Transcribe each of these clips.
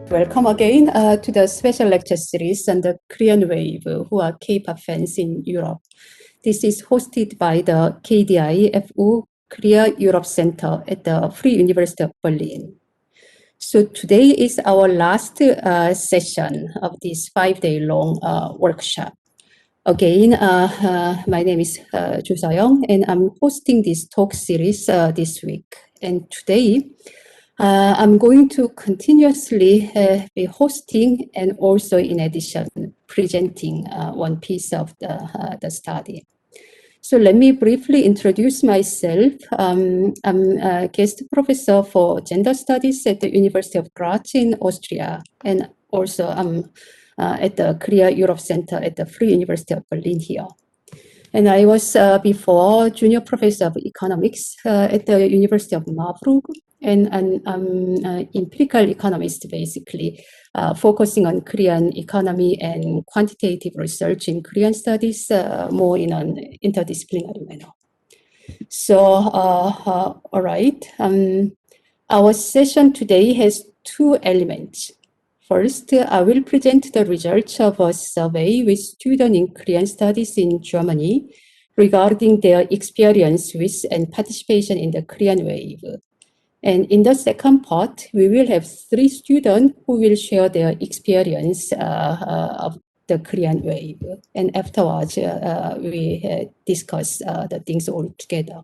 Welcome again to the special lecture series on the Korean wave, who are K-pop fans in Europe. This is hosted by the KDI-FU Korea Europe Center at the Free University of Berlin. So today is our last session of this 5-day-long workshop. Again, my name is Seo-Young, and I'm hosting this talk series this week. And today, I'm going to continuously be hosting and also, in addition, presenting one piece of the study. So let me briefly introduce myself. I'm a guest professor for gender studies at the University of Graz in Austria, and also I'm at the Korea Europe Center at the Free University of Berlin here. And I was before junior professor of economics at the University of Marburg, and I'm an empirical economist, basically, focusing on Korean economy and quantitative research in Korean studies, more in an interdisciplinary manner. So, all right. Our session today has two elements. First, I will present the results of a survey with students in Korean studies in Germany regarding their experience with and participation in the Korean wave. And in the second part, we will have 3 students who will share their experience of the Korean wave. And afterwards, we discuss the things all together.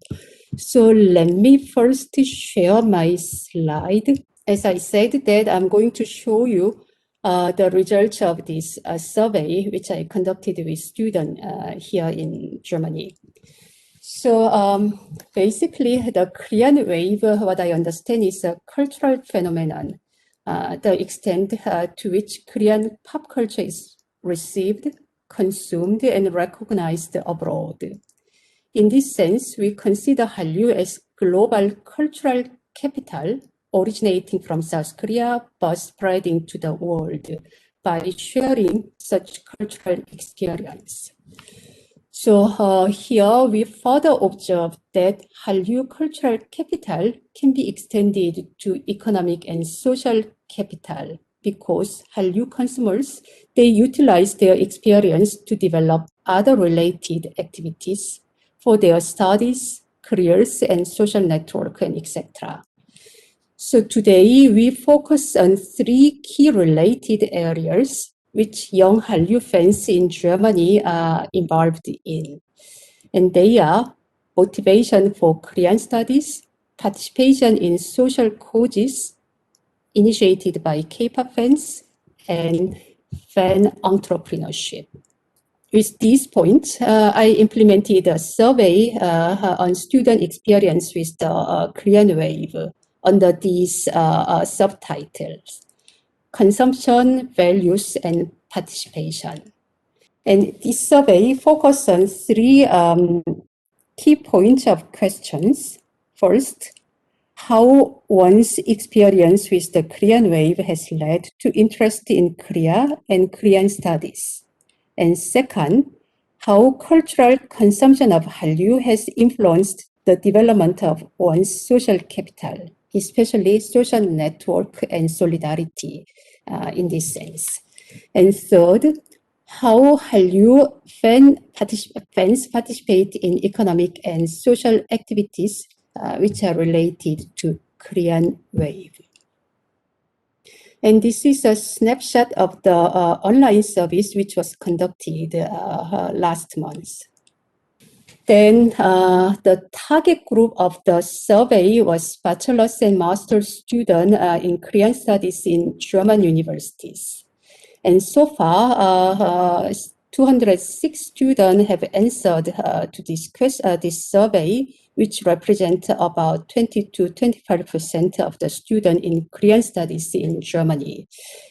So let me first share my slide. As I said, that I'm going to show you the results of this survey, which I conducted with students here in Germany. So basically, the Korean wave, what I understand, is a cultural phenomenon, the extent to which Korean pop culture is received, consumed, and recognized abroad. In this sense, we consider Hallyu as global cultural capital originating from South Korea but spreading to the world by sharing such cultural experience. So here we further observe that Hallyu cultural capital can be extended to economic and social capital because Hallyu consumers, they utilize their experience to develop other related activities for their studies, careers, and social network, and etc. So today we focus on 3 key related areas which young Hallyu fans in Germany are involved in. And they are motivation for Korean studies, participation in social causes initiated by K-pop fans, and fan entrepreneurship. With these points, I implemented a survey on student experience with the Korean wave under these subtitles: consumption, values, and participation. And this survey focused on 3 key points of questions. First, how one's experience with the Korean wave has led to interest in Korea and Korean studies. And second, how cultural consumption of Hallyu has influenced the development of one's social capital, especially social network and solidarity in this sense. And third, how Hallyu fans participate in economic and social activities which are related to Korean wave. And this is a snapshot of the online service which was conducted last month. Then the target group of the survey was bachelor's and master's students in Korean studies in German universities. And so far, 206 students have answered to this survey, which represent about 20 to 25% of the students in Korean studies in Germany.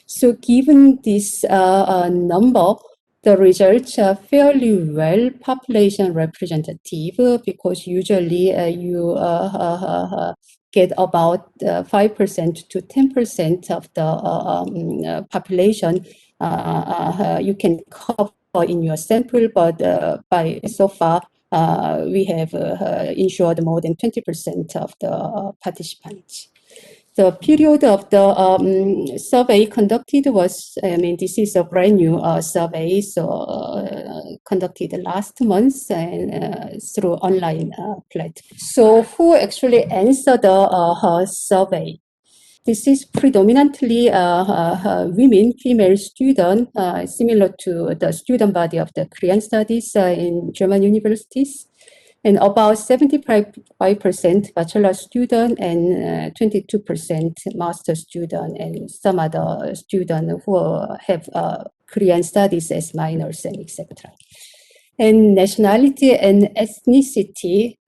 So given this number, the results are fairly well population representative because usually you get about 5% to 10% of the population you can cover in your sample, but by so far we have ensured more than 20% of the participants. The period of the survey conducted was, this is a brand new survey, so conducted last month and through online platform. So who actually answered the survey? This is predominantly women, female students, similar to the student body of the Korean studies in German universities. And about 75% bachelor student and 22% master student and some other students who have Korean studies as minors and etc. And nationality and ethnicity,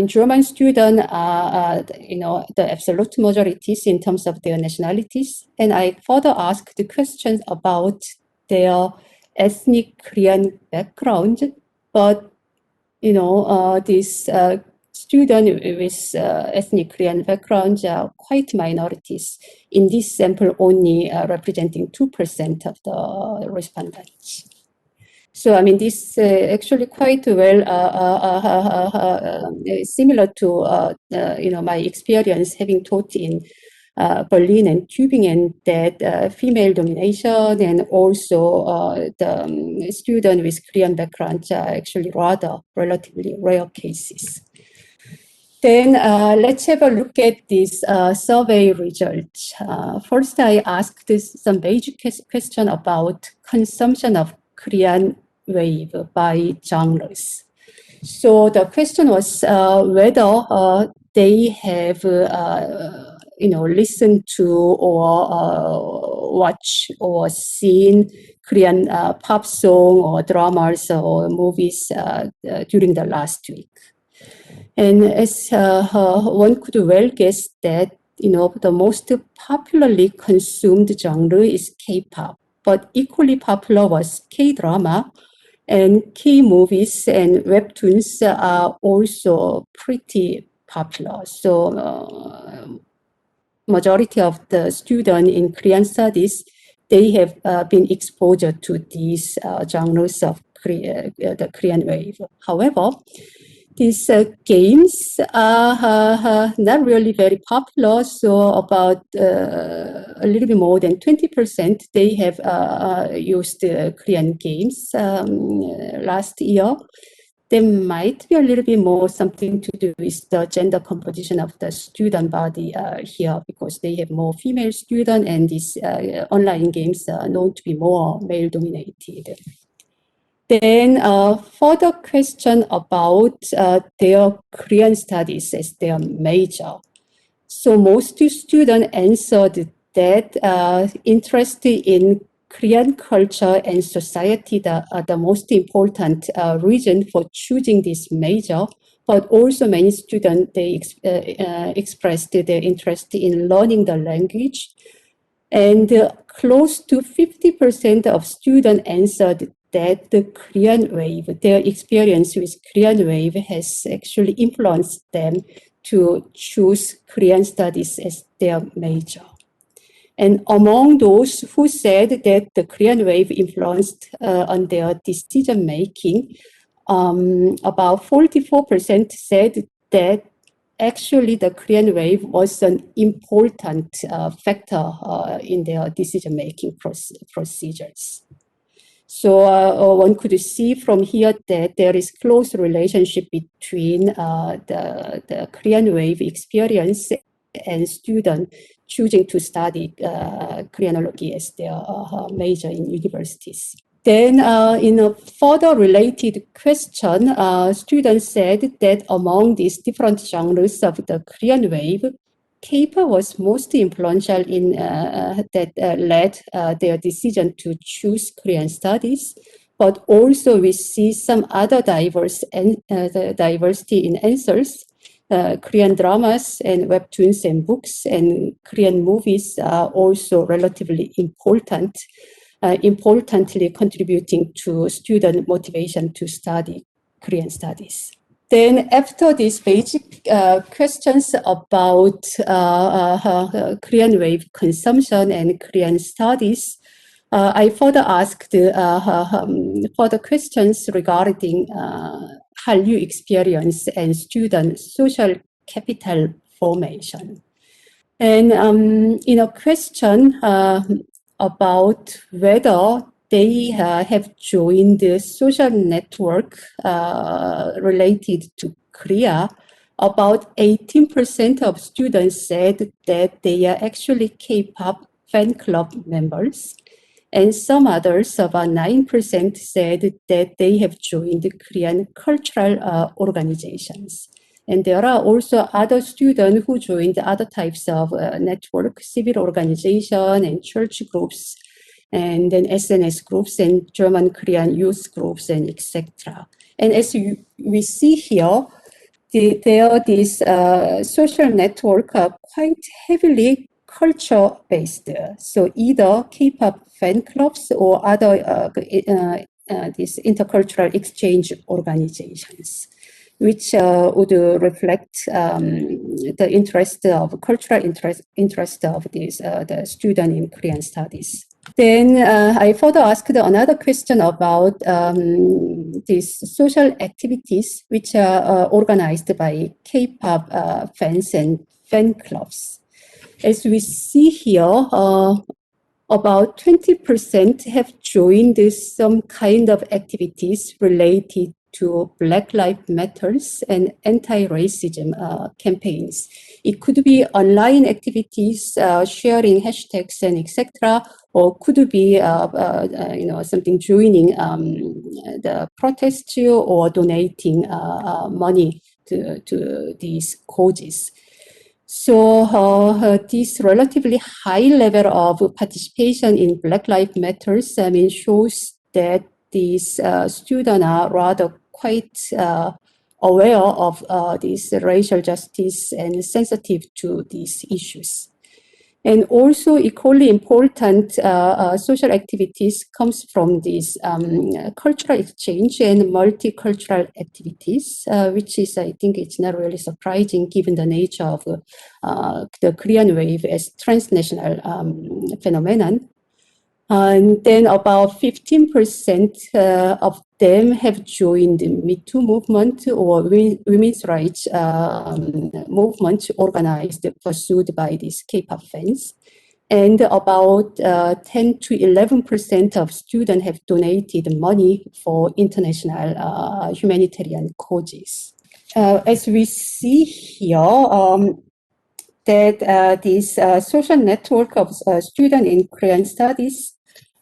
German students are, the absolute majorities in terms of their nationalities. And I further asked the questions about their ethnic Korean background, but these students with ethnic Korean backgrounds are quite minorities. In this sample, only representing 2% of the respondents. So, this actually quite well similar to my experience having taught in Berlin and Tübingen, that female domination and also the student with Korean background are actually rather relatively rare cases. Then let's have a look at this survey results. First, I asked some basic question about consumption of Korean wave by genres. So the question was whether they have listened to or watch or seen Korean pop song or dramas or movies during the last week. And as one could well guess that, the most popularly consumed genre is K-pop, but equally popular was K-drama, and K-movies and webtoons are also pretty popular. So majority of the students in Korean studies, they have been exposed to these genres of the Korean wave. However, these games are not really very popular, so about a little bit more than 20% they have used Korean games last year. There might be a little bit more something to do with the gender composition of the student body here, because they have more female students and these online games are known to be more male dominated. Then further question about their Korean studies as their major. So most students answered that interest in Korean culture and society are the most important reason for choosing this major, but also many students, they expressed their interest in learning the language. And close to 50% of students answered that the Korean wave, their experience with Korean wave has actually influenced them to choose Korean studies as their major. And among those who said that the Korean wave influenced on their decision making, about 44% said that actually the Korean wave was an important factor in their decision making procedures. So one could see from here that there is close relationship between the Korean wave experience and students choosing to study Koreanology as their major in universities. Then in a further related question, students said that among these different genres of the Korean wave, K-pop was most influential in that led their decision to choose Korean studies, but also we see some other the diversity in answers. Korean dramas and webtoons and books and Korean movies are also relatively important, importantly contributing to student motivation to study Korean studies. Then after these basic questions about Korean wave consumption and Korean studies, I further asked further questions regarding Hallyu experience and student social capital formation. And question about whether they have joined the social network related to Korea, about 18% of students said that they are actually K-pop fan club members. And some others, about 9%, said that they have joined Korean cultural organizations. And there are also other students who joined other types of network, civil organization and church groups, and then SNS groups and German Korean youth groups and etc. And as we see here, these social network are quite heavily culture-based. So either K-pop fan clubs or other these intercultural exchange organizations, which would reflect the interest of cultural interest of these the student in Korean studies. Then I further asked another question about these social activities which are organized by K-pop fans and fan clubs. As we see here, about 20% have joined some kind of activities related to Black Lives Matters and anti-racism campaigns. It could be online activities, sharing hashtags and etc., or could be something joining the protest or donating money to these causes. So this relatively high level of participation in Black Lives Matters, shows that these students are rather quite aware of this racial justice and sensitive to these issues. And also equally important social activities comes from these cultural exchange and multicultural activities, which is, I think it's not really surprising given the nature of the Korean wave as transnational phenomenon. And then about 15% of them have joined the Me Too movement or women's rights movement organized, pursued by these K-pop fans. And about 10 to 11% of students have donated money for international humanitarian causes. As we see here, that this social network of students in Korean studies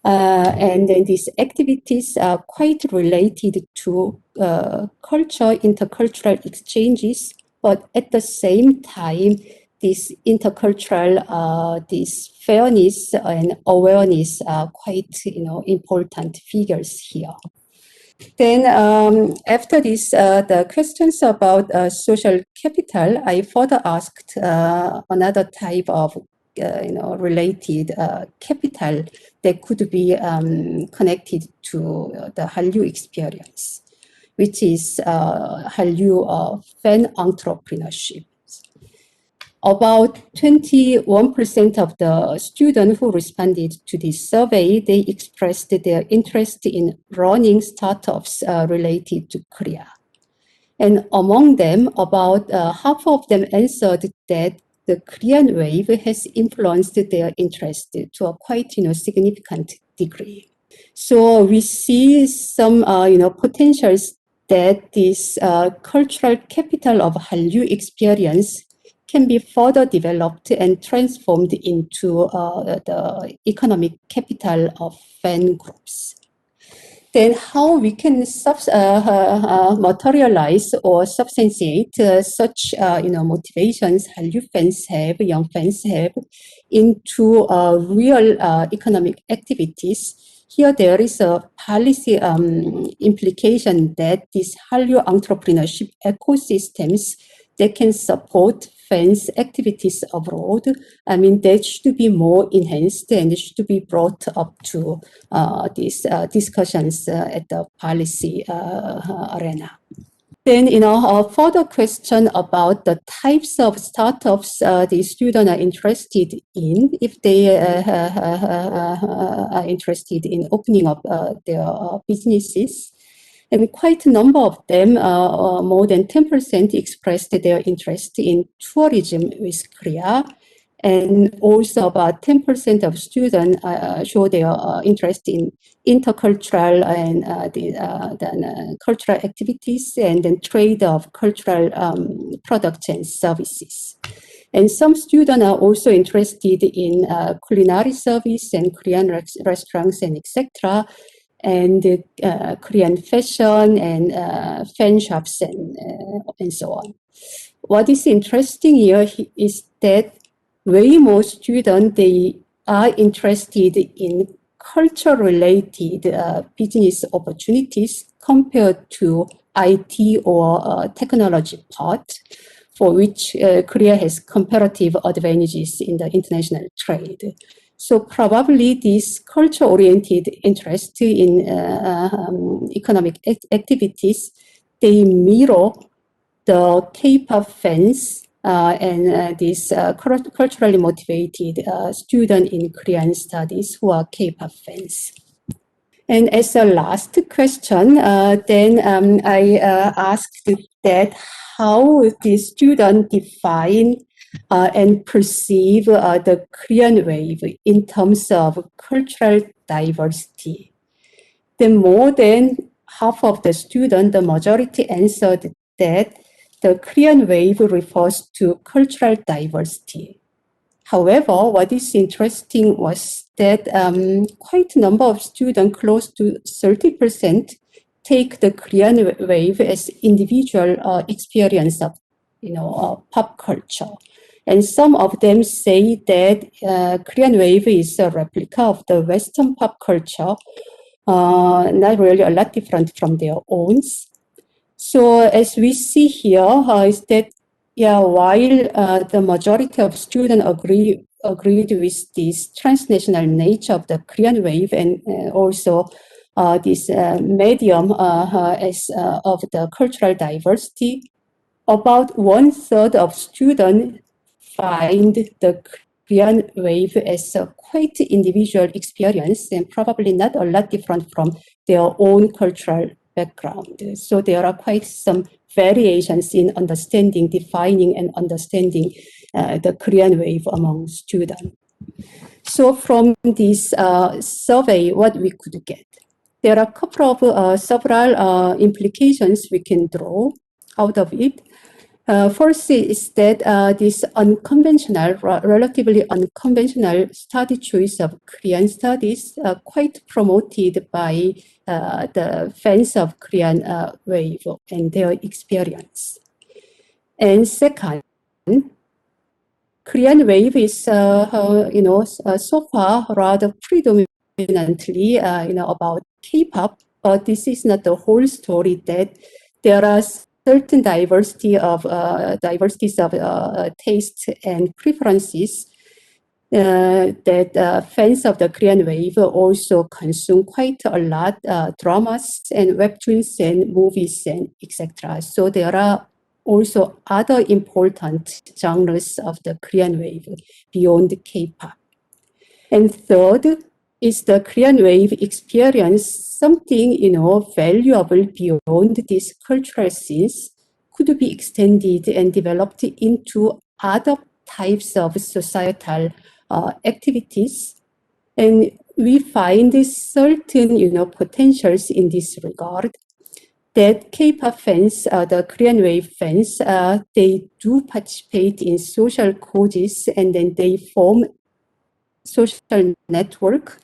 and then these activities are quite related to culture, intercultural exchanges, but at the same time, this intercultural, this fairness and awareness are quite, important figures here. Then after this, the questions about social capital, I further asked another type of related capital that could be connected to the Hallyu experience, which is Hallyu fan entrepreneurship. About 21% of the students who responded to this survey, they expressed their interest in running startups related to Korea. And among them, about half of them answered that the Korean wave has influenced their interest to a quite significant degree. So we see some potentials that this cultural capital of Hallyu experience can be further developed and transformed into the economic capital of fan groups. Then how we can materialize or substantiate such motivations Hallyu fans have, young fans have, into real economic activities. Here there is a policy implication that these Hallyu entrepreneurship ecosystems that can support fans' activities abroad, that should be more enhanced and should be brought up to these discussions at the policy arena. Then, a further question about the types of startups the students are interested in, if they are interested in opening up their businesses. And quite a number of them, more than 10%, expressed their interest in tourism with Korea. And also about 10% of students show their interest in intercultural and then cultural activities and then trade of cultural products and services. And some students are also interested in culinary service and Korean restaurants and etc. And Korean fashion and fan shops and so on. What is interesting here is that way more students, they are interested in culture-related business opportunities compared to IT or technology part, for which Korea has comparative advantages in the international trade. So probably this culture-oriented interest in economic activities, they mirror the K-pop fans and these culturally motivated students in Korean studies who are K-pop fans. And as a last question, then I asked that how the student define and perceive the Korean wave in terms of cultural diversity. Then more than half of the students, the majority answered that the Korean wave refers to cultural diversity. However, what is interesting was that quite a number of students, close to 30%, take the Korean wave as individual experience of, pop culture. And some of them say that Korean wave is a replica of the Western pop culture, not really a lot different from their own. So as we see here, is that while the majority of students agreed with this transnational nature of the Korean wave and also this medium as of the cultural diversity, about 1/3 of students find the Korean wave as a quite individual experience and probably not a lot different from their own cultural background. So there are quite some variations in understanding, defining and understanding the Korean wave among students. So from this survey, what we could get? There are a couple of several implications we can draw out of it. First is that this relatively unconventional study choice of Korean studies quite promoted by the fans of Korean wave and their experience. And second, Korean wave is, so far rather predominantly, about K-pop, but this is not the whole story. That there are certain diversities of tastes and preferences that fans of the Korean wave also consume quite a lot dramas and webtoons and movies and etc. So there are also other important genres of the Korean wave beyond K-pop. And third is the Korean wave experience something, valuable beyond these cultural scenes could be extended and developed into other types of societal activities. And we find certain, potentials in this regard, that K-pop fans, the Korean wave fans, they do participate in social causes and then they form social network.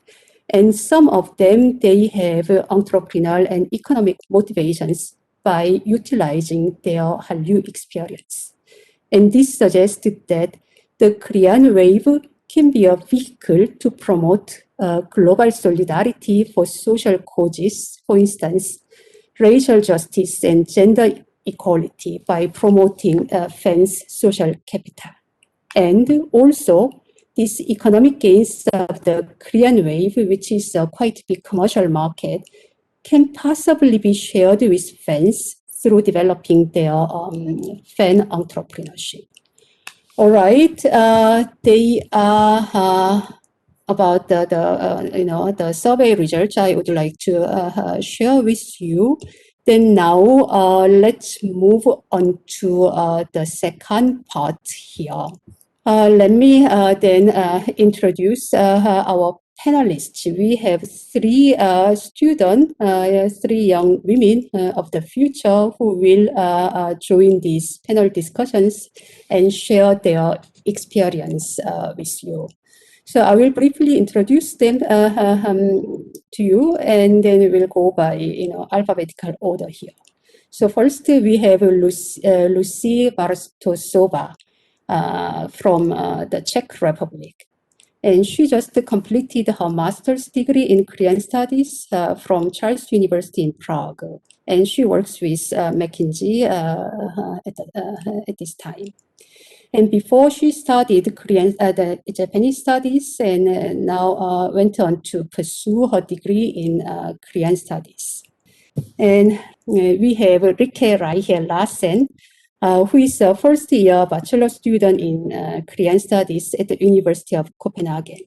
And some of them, they have entrepreneurial and economic motivations by utilizing their Hallyu experience. And this suggested that the Korean wave can be a vehicle to promote global solidarity for social causes, for instance, racial justice and gender equality by promoting fans' social capital. And also, these economic gains of the Korean wave, which is a quite big commercial market, can possibly be shared with fans through developing their fan entrepreneurship. All right, they are about the survey results I would like to share with you. Then now let's move on to the second part here. Let me then introduce our panelists. We have three students, three young women of the future who will join these panel discussions and share their experience with you. So I will briefly introduce them to you, and then we will go by alphabetical order here. So first we have Lucie Bartosova from the Czech Republic. And she just completed her master's degree in Korean studies from Charles University in Prague. And she works with McKinsey at this time. And before she studied the Japanese studies, and now went on to pursue her degree in Korean studies. And we have Rikke Larsen, who is a first-year bachelor student in Korean studies at the University of Copenhagen.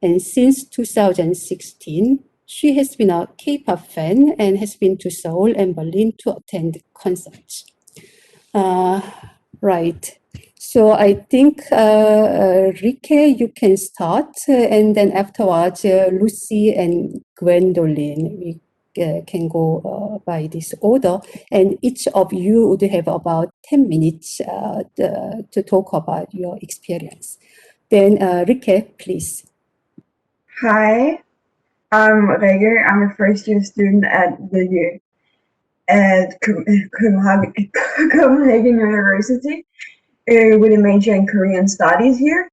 And since 2016, she has been a K-pop fan and has been to Seoul and Berlin to attend concerts. Right. So I think, Rikke, you can start, and then afterwards, Lucie and Gwendolyn, we can go by this order, and each of you would have about 10 minutes to talk about your experience. Then, Rikke, please. Hi, I'm Reiche. I'm a first-year student at Copenhagen University with a major in Korean studies here.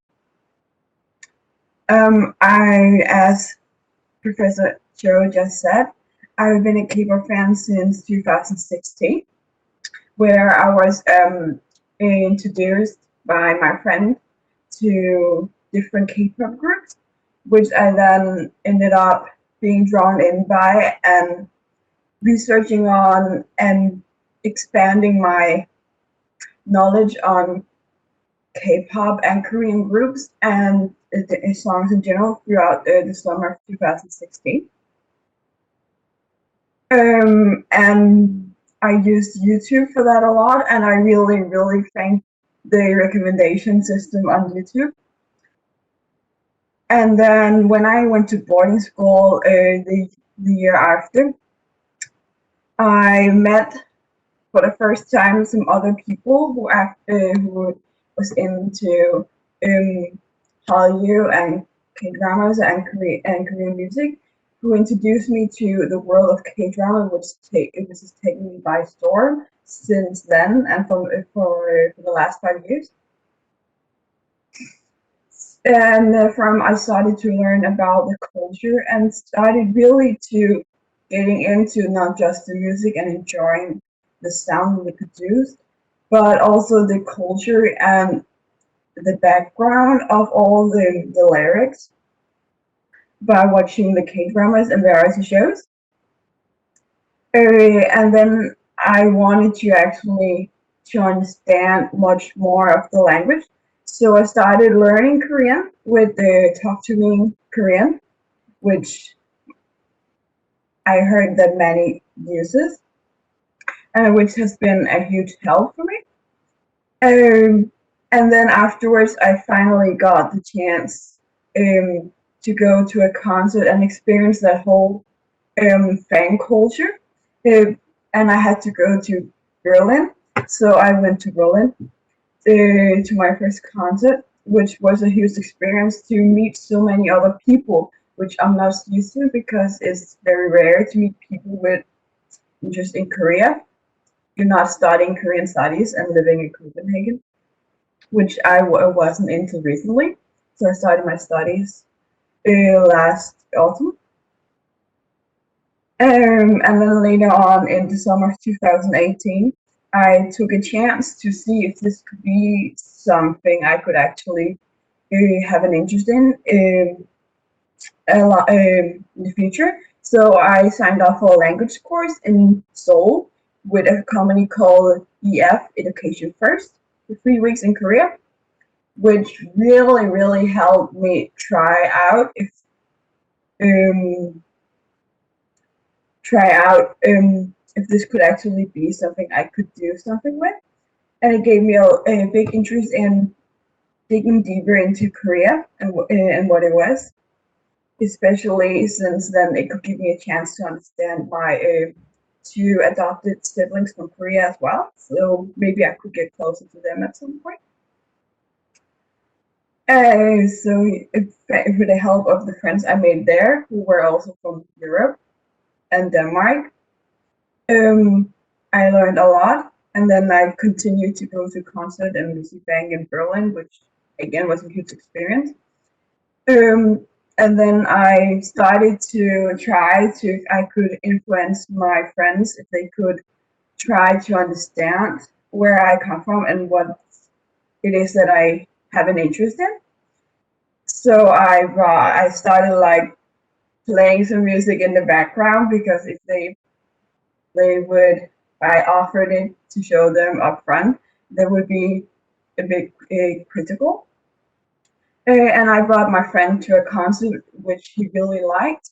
As Professor Cho just said, I've been a K-pop fan since 2016, where I was introduced by my friend to different K-pop groups, which I then ended up being drawn in by and researching on and expanding my knowledge on K-pop and Korean groups and the songs in general throughout the summer of 2016. And I used YouTube for that a lot, and I really thank the recommendation system on YouTube. And then when I went to boarding school the year after, I met for the first time some other people who was into Hallyu and K-dramas and Korean music, who introduced me to the world of K-drama, which has taken me by storm since then and for the last 5 years. And I started to learn about the culture and started really to getting into not just the music and enjoying the sound we produced, but also the culture and the background of all the lyrics by watching the K-dramas and variety shows. And then I wanted to understand much more of the language. So I started learning Korean with the Talk to Me Korean, which I heard that many uses, which has been a huge help for me. And then afterwards, I finally got the chance to go to a concert and experience that whole fan culture. And I had to go to Berlin, so I went to Berlin to my first concert, which was a huge experience to meet so many other people, which I'm not used to because it's very rare to meet people with interest in Korea. You're not studying Korean studies and living in Copenhagen, which I wasn't into recently. So I started my studies last autumn. And then later on in the summer of 2018, I took a chance to see if this could be something I could actually have an interest in the future. So I signed up for a language course in Seoul with a company called EF, Education First, for 3 weeks in Korea, which really helped me try out if this could actually be something I could do something with. And it gave me a big interest in digging deeper into Korea and what it was, especially since then it could give me a chance to understand my two adopted siblings from Korea as well. So maybe I could get closer to them at some point. So with the help of the friends I made there, who were also from Europe and Denmark, I learned a lot. And then I continued to go to concert and Lucie in Berlin, which again was a huge experience. And then I started to I could influence my friends if they could try to understand where I come from and what it is that I have an interest in. So I started like playing some music in the background, because if they would, I offered it to show them up front, they would be a bit critical. And I brought my friend to a concert which he really liked,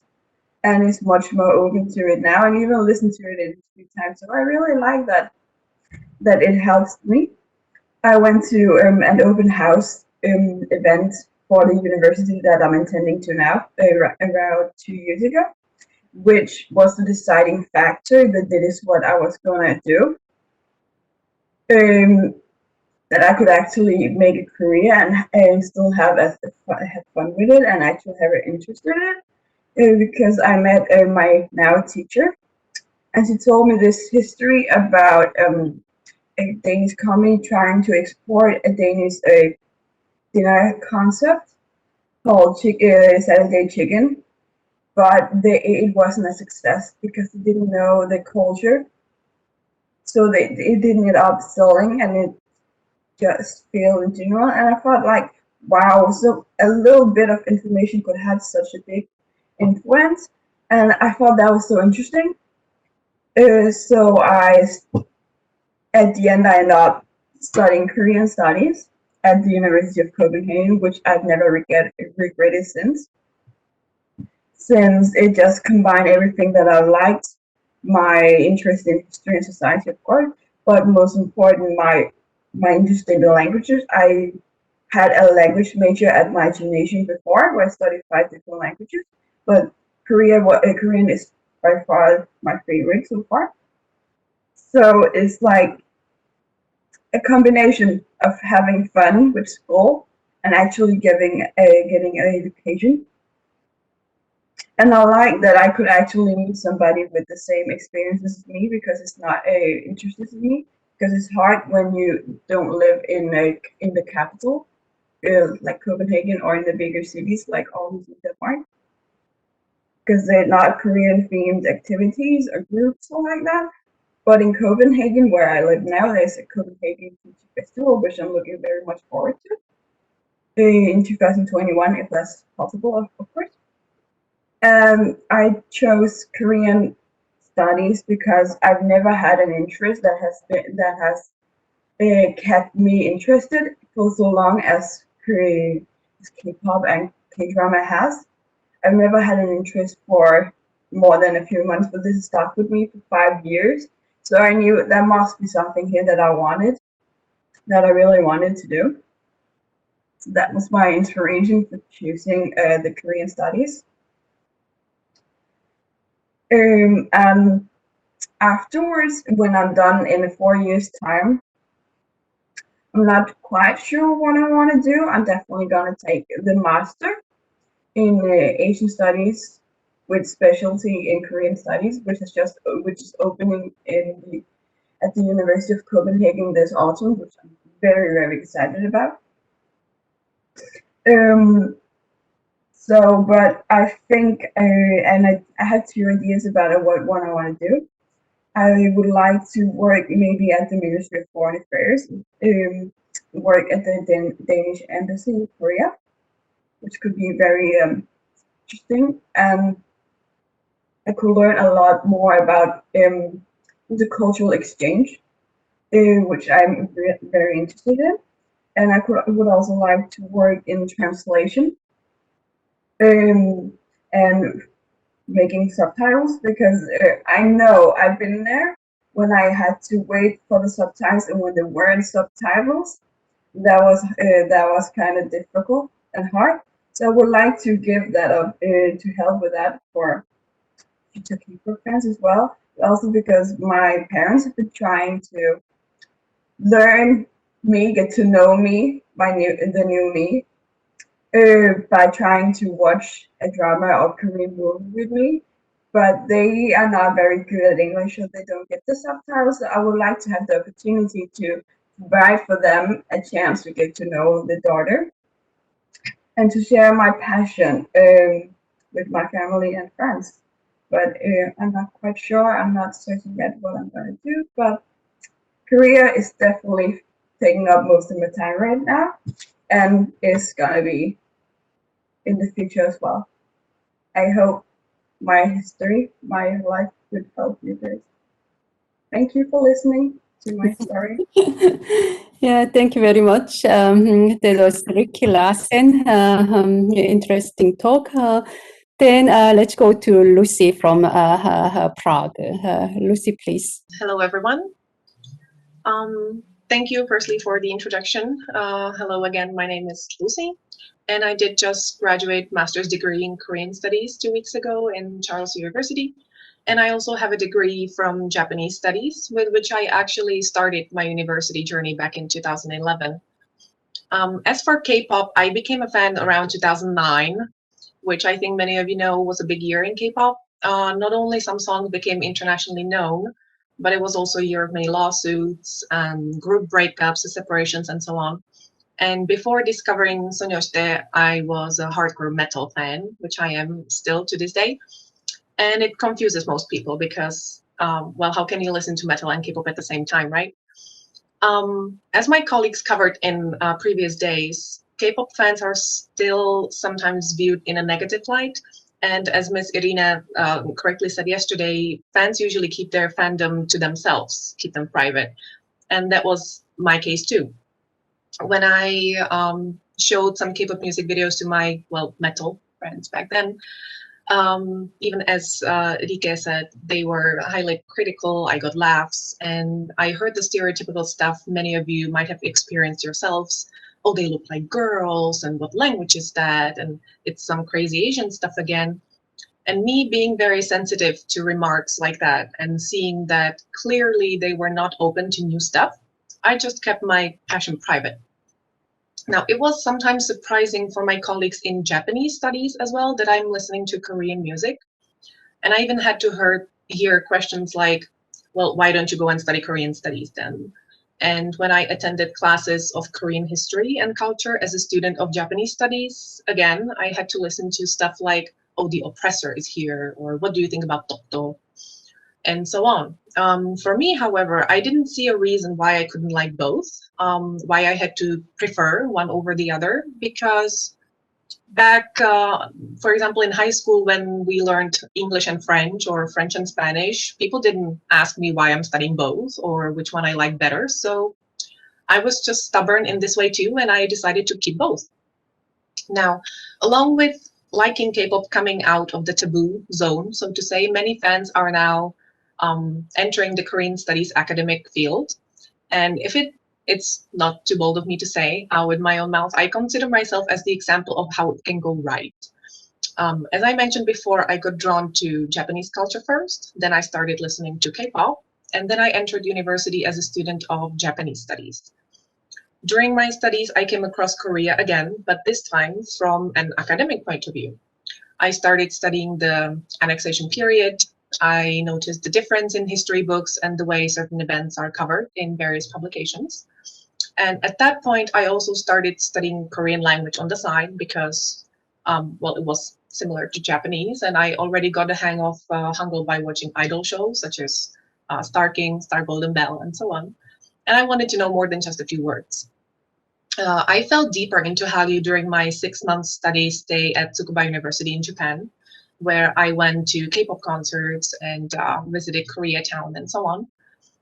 and is much more open to it now, and even listened to it a few times. So I really like that it helps me. I went to an open house event for the university that I'm attending to now, around 2 years ago, which was the deciding factor that this is what I was gonna do. That I could actually make a career and still have fun with it, and actually have an interest in it, because I met my now teacher, and she told me this history about a Danish company trying to export a Danish dinner concept called Saturday Chicken, but it wasn't a success because they didn't know the culture, so it didn't end up selling, and it just failed in general. And I thought, like, wow, so a little bit of information could have such a big influence, and I thought that was so interesting. So at the end, I ended up studying Korean studies at the University of Copenhagen, which I've never regretted since it just combined everything that I liked, my interest in history and society, of course, but most important, my interest in the languages. I had a language major at my gymnasium before, where I studied 5 different languages, but Korean is by far my favorite so far. So it's like a combination of having fun with school and actually getting an education. And I like that I could actually meet somebody with the same experiences as me, because it's not interested in me. Because it's hard when you don't live in the capital, like Copenhagen, or in the bigger cities like Aarhus and Denmark, because they're not Korean themed activities or groups or like that. But in Copenhagen, where I live now, there's a Copenhagen Teacher Festival, which I'm looking very much forward to in 2021, if that's possible, of course. I chose Korean studies because I've never had an interest that has kept me interested for so long as K-pop and K-drama has. I've never had an interest for more than a few months, but this stuck with me for 5 years. So I knew there must be something here that I really wanted to do. So that was my inspiration for choosing the Korean studies. And afterwards, when I'm done in 4 years' time, I'm not quite sure what I want to do. I'm definitely going to take the master in Asian studies with specialty in Korean studies, which is opening at the University of Copenhagen this autumn, which I'm very, very excited about. But I think, and I had 2 ideas about what I want to do. I would like to work maybe at the Ministry of Foreign Affairs, work at the Danish Embassy in Korea, which could be very interesting. And I could learn a lot more about the cultural exchange, which I'm very interested in. And I would also like to work in translation and making subtitles, because I know I've been there when I had to wait for the subtitles, and when there weren't subtitles, that was kind of difficult and hard. So I would like to give that up to help with that for future K-pop fans as well. Also because my parents have been trying to learn me, get to know me, the new me, by trying to watch a drama or Korean movie with me. But they are not very good at English, so they don't get the subtitles. So I would like to have the opportunity to provide for them a chance to get to know the daughter and to share my passion with my family and friends. But I'm not quite sure. I'm not certain yet what I'm going to do. But Korea is definitely taking up most of my time right now, and is going to be in the future as well. I hope my history, my life could help you guys. Thank you for listening to my story. Yeah, thank you very much. That was Rikke Larsen. Interesting talk. Then let's go to Lucie from Prague. Lucie, please. Hello, everyone. Thank you firstly for the introduction. Hello again, my name is Lucie, and I did just graduate master's degree in Korean studies 2 weeks ago in Charles University. And I also have a degree from Japanese studies, with which I actually started my university journey back in 2011. As for K-pop, I became a fan around 2009, which I think many of you know was a big year in K-pop. Not only some songs became internationally known, but it was also a year of many lawsuits, group breakups, separations, and so on. And before discovering Sonyeoshite, I was a hardcore metal fan, which I am still to this day. And it confuses most people because, well, how can you listen to metal and K-pop at the same time, right? As my colleagues covered in previous days, K-pop fans are still sometimes viewed in a negative light. And as Ms. Irina correctly said yesterday, fans usually keep their fandom to themselves, keep them private. And that was my case too. When I showed some K-pop music videos to my, well, metal friends back then, even as Rikke said, they were highly critical. I got laughs, and I heard the stereotypical stuff many of you might have experienced yourselves. Oh, they look like girls, and what language is that? And it's some crazy Asian stuff again. And me being very sensitive to remarks like that and seeing that clearly they were not open to new stuff, I just kept my passion private. Now, it was sometimes surprising for my colleagues in Japanese studies as well that I'm listening to Korean music. And I even had to hear questions like, well, why don't you go and study Korean studies then? And when I attended classes of Korean history and culture as a student of Japanese studies, again, I had to listen to stuff like, oh, the oppressor is here, or what do you think about Dokdo? And so on. For me, however, I didn't see a reason why I couldn't like both, why I had to prefer one over the other, because back, for example, in high school, when we learned English and French or French and Spanish, people didn't ask me why I'm studying both or which one I like better. So I was just stubborn in this way too, and I decided to keep both. Now, along with liking K-pop coming out of the taboo zone, so to say, many fans are now entering the Korean studies academic field. And if it's not too bold of me to say, with my own mouth, I consider myself as the example of how it can go right. As I mentioned before, I got drawn to Japanese culture first, then I started listening to K-pop, and then I entered university as a student of Japanese studies. During my studies, I came across Korea again, but this time from an academic point of view. I started studying the annexation period. I noticed the difference in history books and the way certain events are covered in various publications. And at that point, I also started studying Korean language on the side because, well, it was similar to Japanese, and I already got a hang of Hangul by watching idol shows such as Star King, Star Golden Bell, and so on. And I wanted to know more than just a few words. I fell deeper into Hallyu during my 6-month study stay at Tsukuba University in Japan, where I went to K-pop concerts and visited Koreatown and so on.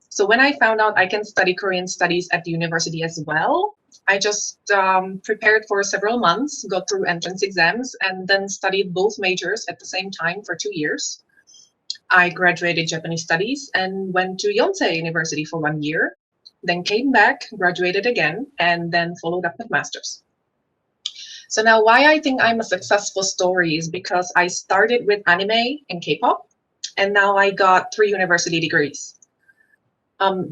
So when I found out I can study Korean studies at the university as well, I just prepared for several months, got through entrance exams, and then studied both majors at the same time for 2 years. I graduated Japanese studies and went to Yonsei University for 1 year. then came back, graduated again, and then followed up with master's. So now why I think I'm a successful story is because I started with anime and K-pop, and now I got 3 university degrees.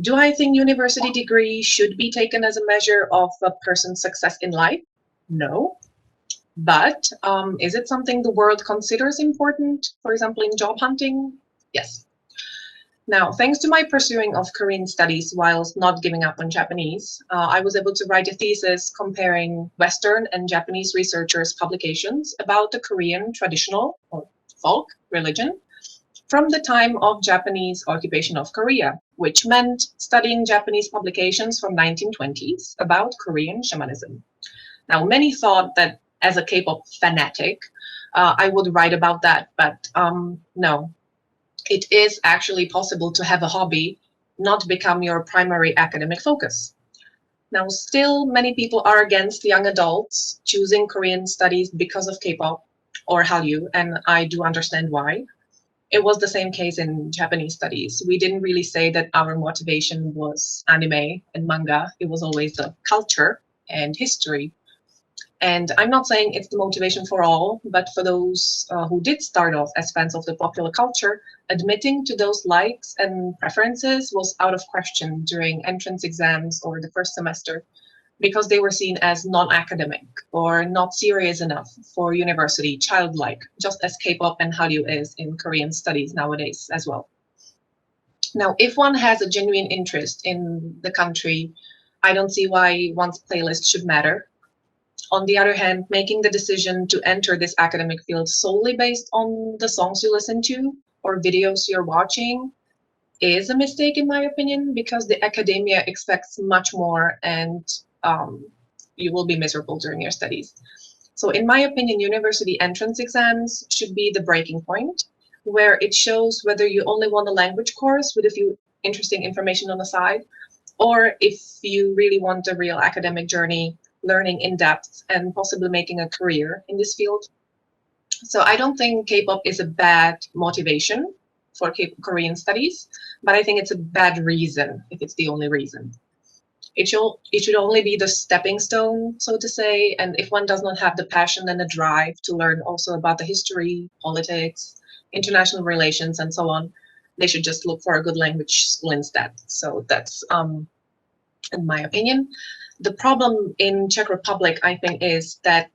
Do I think university degree should be taken as a measure of a person's success in life? No. But is it something the world considers important, for example, in job hunting? Yes. Now, thanks to my pursuing of Korean studies whilst not giving up on Japanese, I was able to write a thesis comparing Western and Japanese researchers' publications about the Korean traditional or folk religion from the time of Japanese occupation of Korea, which meant studying Japanese publications from 1920s about Korean shamanism. Now, many thought that as a K-pop fanatic, I would write about that, but no. It is actually possible to have a hobby, not become your primary academic focus. Now, still, many people are against young adults choosing Korean studies because of K-pop or Hallyu, and I do understand why. It was the same case in Japanese studies. We didn't really say that our motivation was anime and manga. It was always the culture and history. And I'm not saying it's the motivation for all, but for those who did start off as fans of the popular culture, admitting to those likes and preferences was out of question during entrance exams or the first semester, because they were seen as non-academic or not serious enough for university, childlike, just as K-pop and Hallyu is in Korean studies nowadays as well. Now, if one has a genuine interest in the country, I don't see why one's playlist should matter. On the other hand, making the decision to enter this academic field solely based on the songs you listen to or videos you're watching is a mistake, in my opinion, because the academia expects much more and you will be miserable during your studies. So in my opinion, university entrance exams should be the breaking point, where it shows whether you only want a language course with a few interesting information on the side, or if you really want a real academic journey, learning in depth and possibly making a career in this field. So I don't think K-pop is a bad motivation for Korean studies, but I think it's a bad reason if it's the only reason. It should only be the stepping stone, so to say, and if one does not have the passion and the drive to learn also about the history, politics, international relations, and so on, they should just look for a good language school instead. So that's, in my opinion. The problem in Czech Republic, I think, is that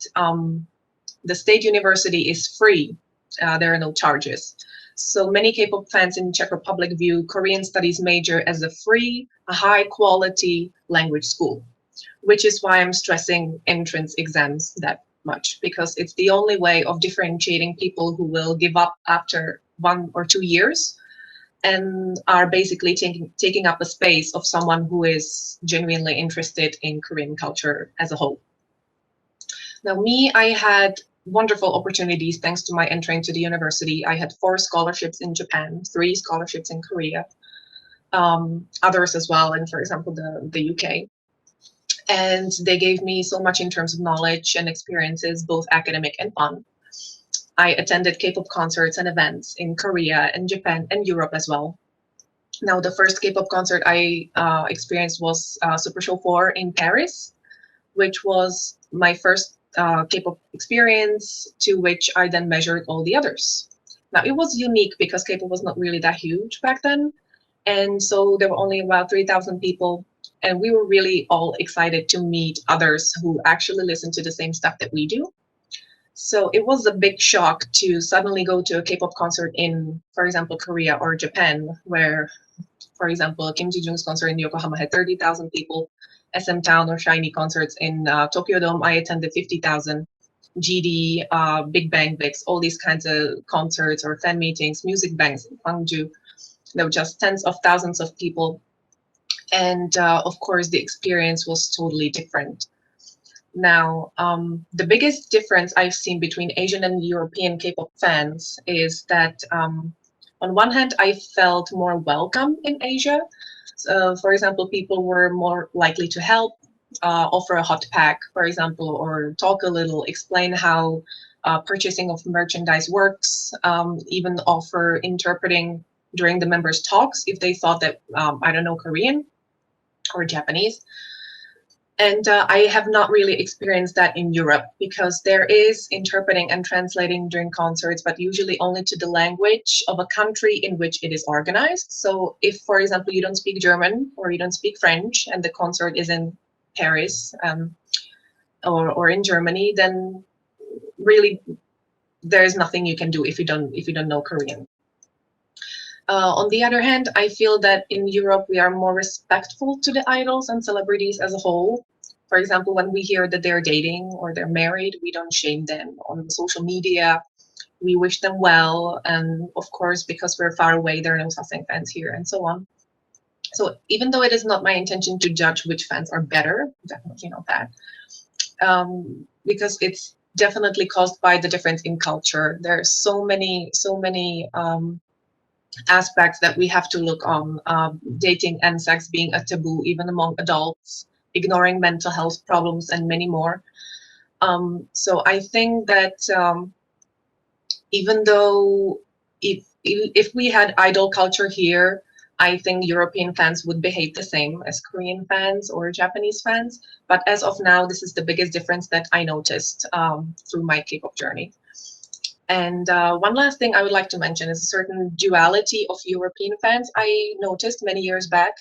the state university is free. There are no charges. So many K-pop fans in Czech Republic view Korean studies major as a free, high quality language school, which is why I'm stressing entrance exams that much, because it's the only way of differentiating people who will give up after 1 or 2 years and are basically taking up a space of someone who is genuinely interested in Korean culture as a whole. Now, me, I had wonderful opportunities thanks to my entering to the university. I had 4 scholarships in Japan, 3 scholarships in Korea, others as well, and for example, the UK. And they gave me so much in terms of knowledge and experiences, both academic and fun. I attended K-pop concerts and events in Korea and Japan and Europe as well. Now, the first K-pop concert I experienced was Super Show 4 in Paris, which was my first K-pop experience, to which I then measured all the others. Now, it was unique because K-pop was not really that huge back then. And so there were only about 3,000 people. And we were really all excited to meet others who actually listen to the same stuff that we do. So it was a big shock to suddenly go to a K-pop concert in, for example, Korea or Japan, where, for example, Kim Ji-Jung's concert in Yokohama had 30,000 people. SM Town or Shiny concerts in Tokyo Dome, I attended 50,000. GD, Big Bang Bigs, all these kinds of concerts or fan meetings, music banks in Gwangju. There were just tens of thousands of people. And of course, the experience was totally different. Now, the biggest difference I've seen between Asian and European K-pop fans is that on one hand, I felt more welcome in Asia. For example, people were more likely to help, offer a hot pack, for example, or talk a little, explain how purchasing of merchandise works, even offer interpreting during the members' talks if they thought that I don't know Korean. or Japanese. And I have not really experienced that in Europe, because there is interpreting and translating during concerts, but usually only to the language of a country in which it is organized. So if, for example, you don't speak German or you don't speak French and the concert is in Paris or in Germany, then really there's nothing you can do if you don't know Korean. On the other hand, I feel that in Europe we are more respectful to the idols and celebrities as a whole. For example, when we hear that they're dating or they're married, we don't shame them on social media. We wish them well, and of course, because we're far away, there are no Sasaeng fans here, and so on. So even though it is not my intention to judge which fans are better, definitely not that, because it's definitely caused by the difference in culture. There are so many aspects that we have to look on, dating and sex being a taboo even among adults, ignoring mental health problems, and many more. So I think that even though if we had idol culture here, I think European fans would behave the same as Korean fans or Japanese fans. But as of now, this is the biggest difference that I noticed through my K-pop journey. And one last thing I would like to mention is a certain duality of European fans I noticed many years back.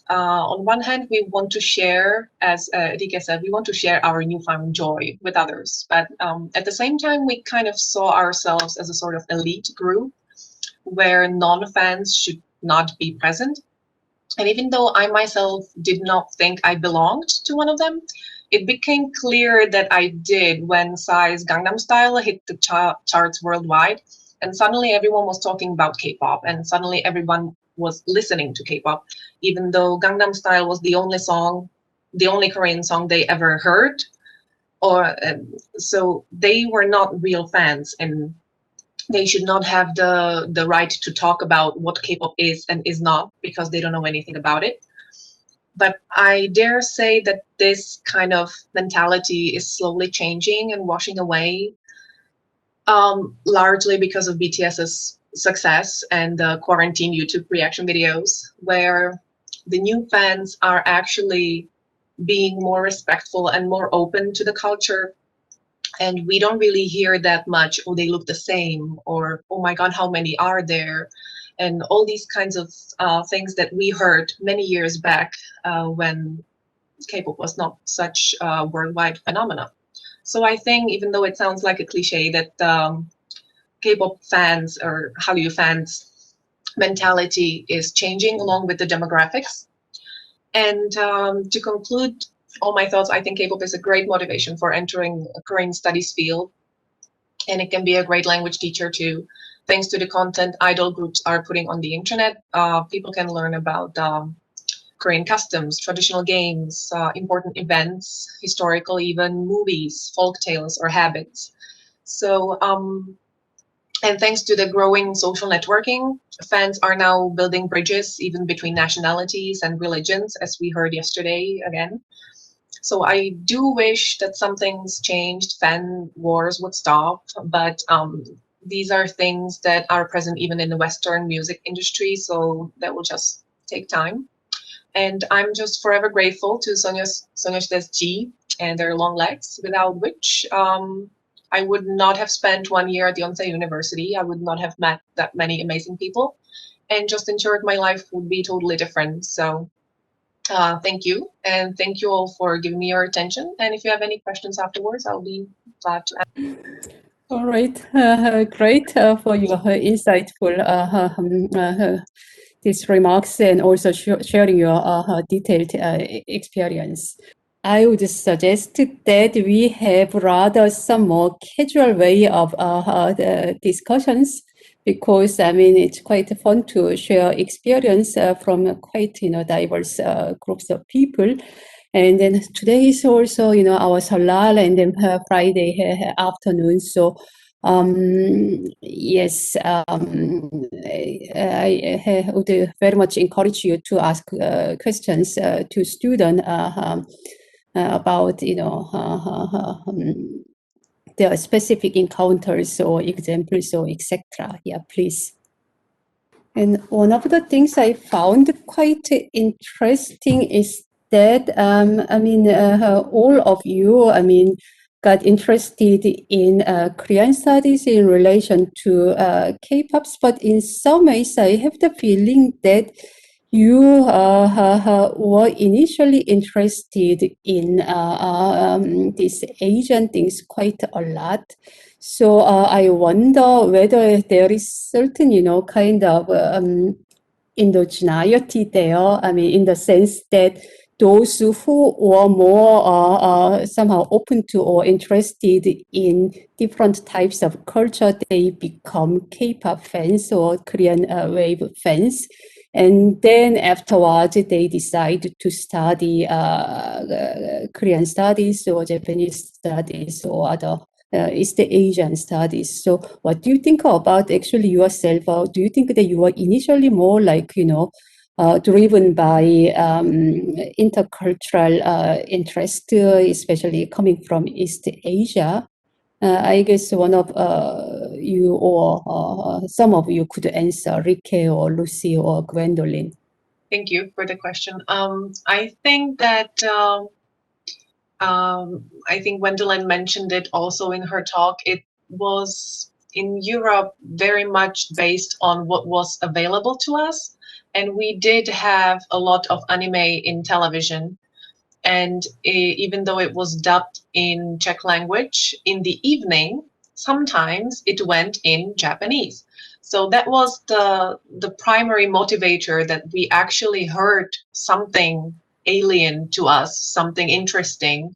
On one hand, we want to share, as Rikke said, we want to share our newfound joy with others. But at the same time, we kind of saw ourselves as a sort of elite group where non-fans should not be present. And even though I myself did not think I belonged to one of them, it became clear that I did when Psy's Gangnam Style hit the charts worldwide. And suddenly everyone was talking about K-pop, and suddenly everyone was listening to K-pop, even though Gangnam Style was the only Korean song they ever heard. So they were not real fans, and they should not have the right to talk about what K-pop is and is not, because they don't know anything about it. But I dare say that this kind of mentality is slowly changing and washing away, largely because of BTS's success and the quarantine YouTube reaction videos, where the new fans are actually being more respectful and more open to the culture. And we don't really hear that much, oh, they look the same, or, oh my God, how many are there? And all these kinds of things that we heard many years back when K-pop was not such a worldwide phenomenon. So I think, even though it sounds like a cliche, that K-pop fans or Hallyu fans mentality is changing along with the demographics. And to conclude all my thoughts, I think K-pop is a great motivation for entering a Korean studies field, and it can be a great language teacher too. Thanks to the content idol groups are putting on the internet, people can learn about Korean customs, traditional games, important events, historical even, movies, folk tales, or habits. So, and thanks to the growing social networking, fans are now building bridges even between nationalities and religions, as we heard yesterday again. So I do wish that something's changed, fan wars would stop, but these are things that are present even in the Western music industry, so that will just take time. And I'm just forever grateful to Soyeon's G and their long legs, without which I would not have spent 1 year at the Yonsei University. I would not have met that many amazing people, and just ensured my life would be totally different. So thank you, and thank you all for giving me your attention. And if you have any questions afterwards, I'll be glad to answer. All right, great for your insightful these remarks, and also sharing your detailed experience. I would suggest that we have rather some more casual way of the discussions, because I mean it's quite fun to share experience from quite diverse groups of people. And then today is also our Salal, and then Friday afternoon. So yes, I would very much encourage you to ask questions to students about their specific encounters or examples or etc. Yeah, please. And one of the things I found quite interesting is that, all of you, got interested in Korean studies in relation to K-pops, but in some ways I have the feeling that you were initially interested in these Asian things quite a lot. So I wonder whether there is certain, kind of endogeneity there. In the sense that those who were more somehow open to or interested in different types of culture, they become K-pop fans or Korean wave fans. And then afterwards, they decide to study Korean studies or Japanese studies or other East Asian studies. So what do you think about actually yourself? Or do you think that you were initially more like, driven by intercultural interest, especially coming from East Asia? I guess one of you or some of you could answer, Rikke or Lucie or Gwendolyn. Thank you for the question. I think that I think Gwendolyn mentioned it also in her talk. It was in Europe very much based on what was available to us. And we did have a lot of anime in television. And even though it was dubbed in Czech language, in the evening, sometimes it went in Japanese. So that was the primary motivator, that we actually heard something alien to us, something interesting,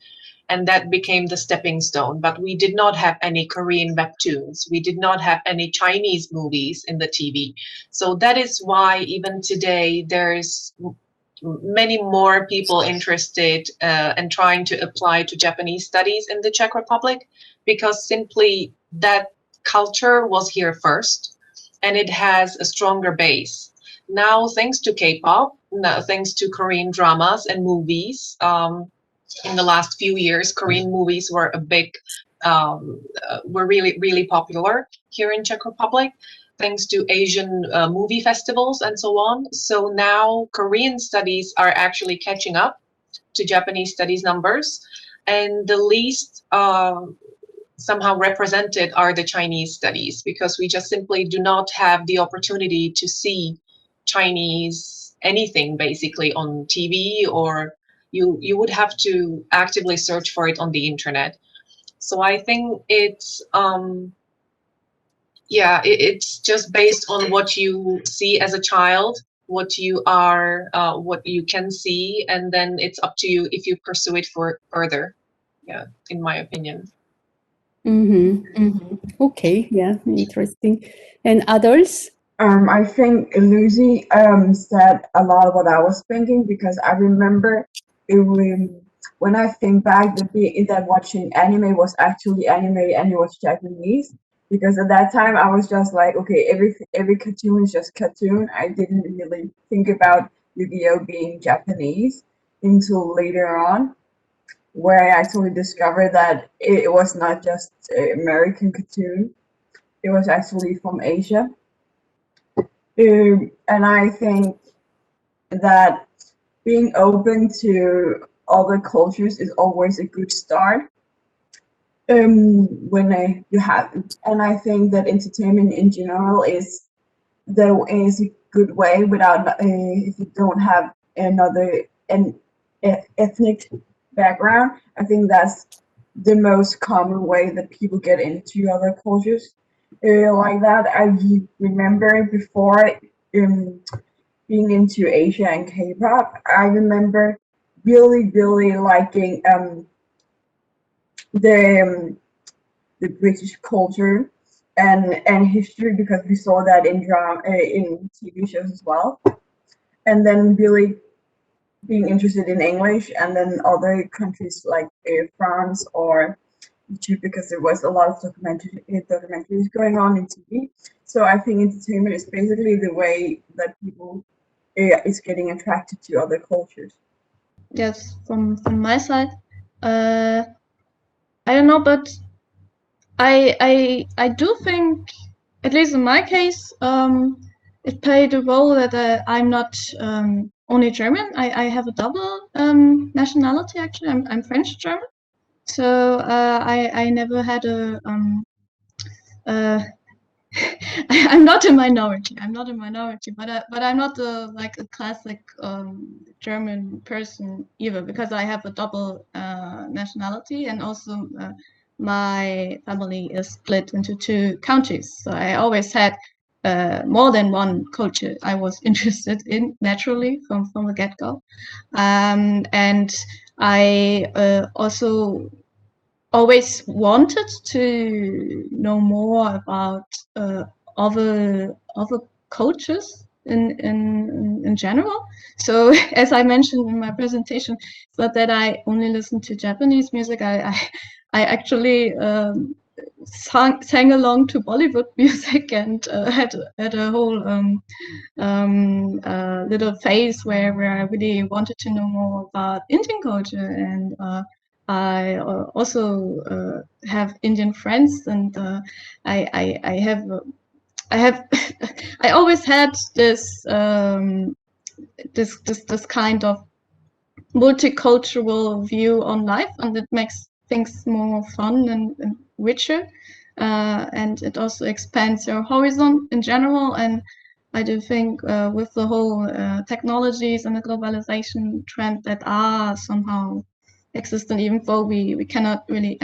and that became the stepping stone. But we did not have any Korean webtoons. We did not have any Chinese movies in the TV. So that is why even today there's many more people interested and trying to apply to Japanese studies in the Czech Republic, because simply that culture was here first and it has a stronger base. Now, thanks to K-pop, thanks to Korean dramas and movies, in the last few years, Korean movies were were really, really popular here in Czech Republic, thanks to Asian movie festivals and so on. So now Korean studies are actually catching up to Japanese studies numbers, and the least somehow represented are the Chinese studies, because we just simply do not have the opportunity to see Chinese anything basically on TV, or you would have to actively search for it on the internet. So I think it's it's just based on what you see as a child, what you can see, and then it's up to you if you pursue it further. Yeah, in my opinion. Okay, yeah, interesting. And others? I think Lucie said a lot of what I was thinking, because I remember when I think back, that watching anime was actually anime and it was Japanese, because at that time I was just like, okay, every cartoon is just cartoon. I didn't really think about Yu-Gi-Oh being Japanese until later on, where I actually discovered that it was not just an American cartoon, it was actually from Asia. And I think that being open to other cultures is always a good start. You have, and I think that entertainment in general is a good way without if you don't have an ethnic background. I think that's the most common way that people get into other cultures. Like that, I remember before being into Asia and K-pop, I remember really, really liking the British culture and history, because we saw that in drama, in TV shows as well, and then really being interested in English, and then other countries like France or YouTube, because there was a lot of documentaries going on in TV. So I think entertainment is basically the way that people is getting attracted to other cultures. Yes, from my side, I don't know, but I do think, at least in my case, it played a role that I'm not only German. I have a double nationality actually. I'm French German. So I never had a I'm not a minority. I'm not a minority, but I'm not like a classic German person either, because I have a double nationality, and also my family is split into two countries. So I always had more than one culture I was interested in naturally from the get-go, and I also always wanted to know more about other cultures in general. So as I mentioned in my presentation, it's not that I only listen to Japanese music. I actually sang along to Bollywood music, and had a whole little phase where I really wanted to know more about Indian culture, and I also have Indian friends, and I have I always had this this kind of multicultural view on life, and it makes things more fun and richer, and it also expands your horizon in general. And I do think with the whole technologies and the globalization trend that are somehow existent, even though we cannot really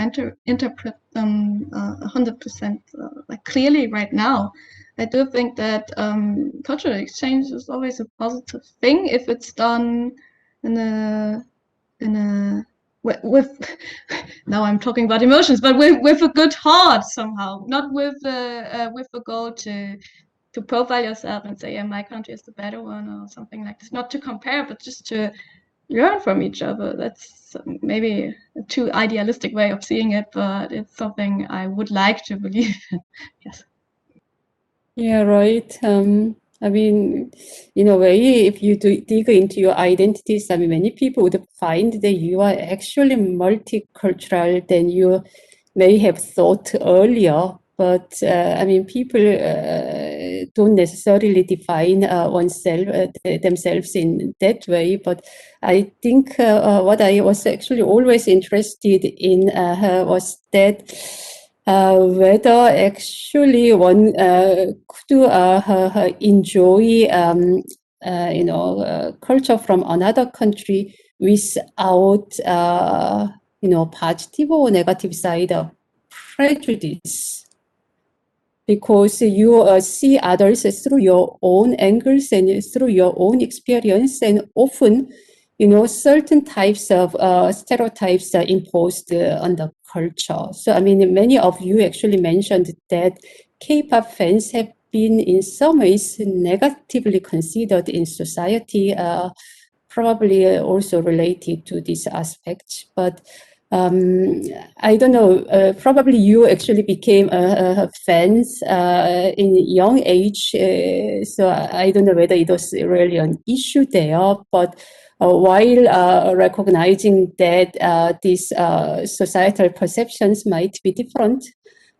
interpret them 100% like clearly right now, I do think that cultural exchange is always a positive thing if it's done in a with now I'm talking about emotions, but with a good heart somehow, not with a goal to profile yourself and say, yeah, my country is the better one or something like this. Not to compare, but just to learn from each other. That's maybe a too idealistic way of seeing it, but it's something I would like to believe in. Yes. Yeah, right. I mean, in a way, if you dig into your identities, I mean, many people would find that you are actually multicultural than you may have thought earlier. But I mean, people don't necessarily define themselves in that way. But I think what I was actually always interested in was that whether actually one could enjoy culture from another country without positive or negative side of prejudice, because you see others through your own angles and through your own experience, and often certain types of stereotypes are imposed on the culture. So I mean, many of you actually mentioned that K-pop fans have been in some ways negatively considered in society, probably also related to this aspect. But I don't know, probably you actually became fans in young age, so I don't know whether it was really an issue there, but while recognizing that these societal perceptions might be different,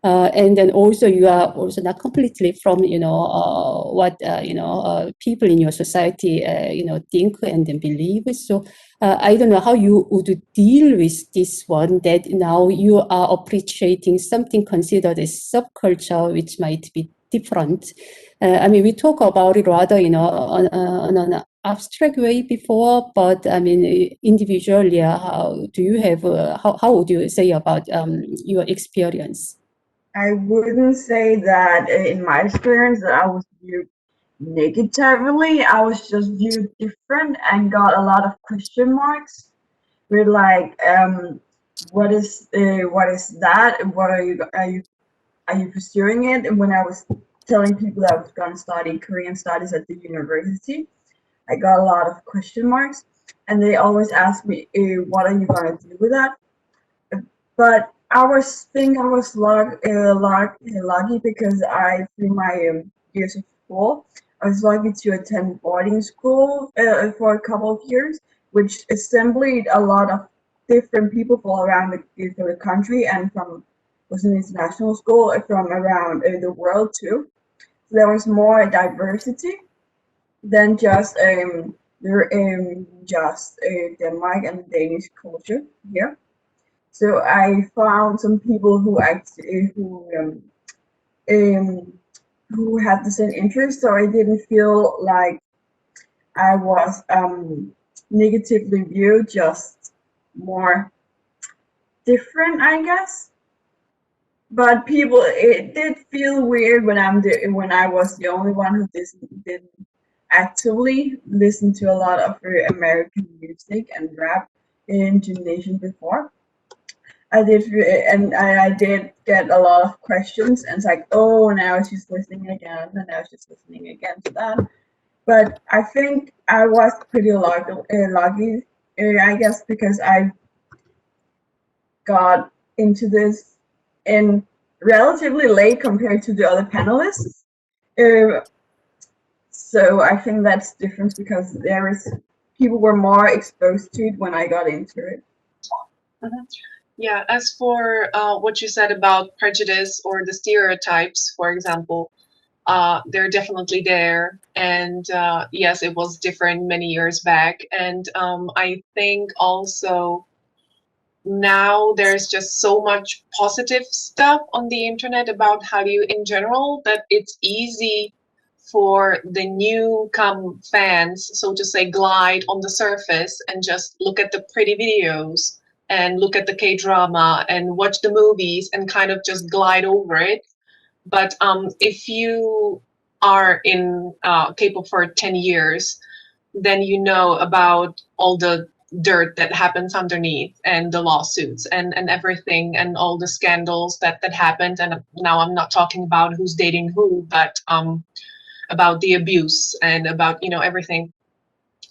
and then also you are also not completely from what people in your society think and then believe. So I don't know how you would deal with this one, that now you are appreciating something considered as subculture, which might be different. I mean, we talk about it rather, on an abstract way before, but I mean, individually, how do you have, how would you say about your experience? I wouldn't say that in my experience that I was viewed negatively. I was just viewed different and got a lot of question marks. We're like, what is that? What are you pursuing it? And when I was telling people that I was going to study Korean studies at the university, I got a lot of question marks, and they always ask me, what are you going to do with that? But I was lucky because through my years of school, I was lucky to attend boarding school for a couple of years, which assembled a lot of different people from around the country, and was an international school from around the world too. there was more diversity than just Denmark and Danish culture here. So I found some people who had the same interest, so I didn't feel like I was negatively viewed, just more different, I guess. But it did feel weird when I was the only one who didn't actively listen to a lot of American music and rap in gymnasium before. I did get a lot of questions, and it's like, oh, now she's listening again, and now she's listening again to that. But I think I was pretty lucky, I guess, because I got into this in relatively late compared to the other panelists. So I think that's different because people were more exposed to it when I got into it. Mm-hmm. Yeah, as for what you said about prejudice or the stereotypes, for example, they're definitely there. And yes, it was different many years back. And I think also now there's just so much positive stuff on the internet about Hallyu in general that it's easy for the newcome fans, so to say, glide on the surface and just look at the pretty videos and look at the K-drama and watch the movies and kind of just glide over it. But if you are in K-pop for 10 years, then you know about all the dirt that happens underneath and the lawsuits and everything and all the scandals that happened. And now I'm not talking about who's dating who, but about the abuse and about, everything.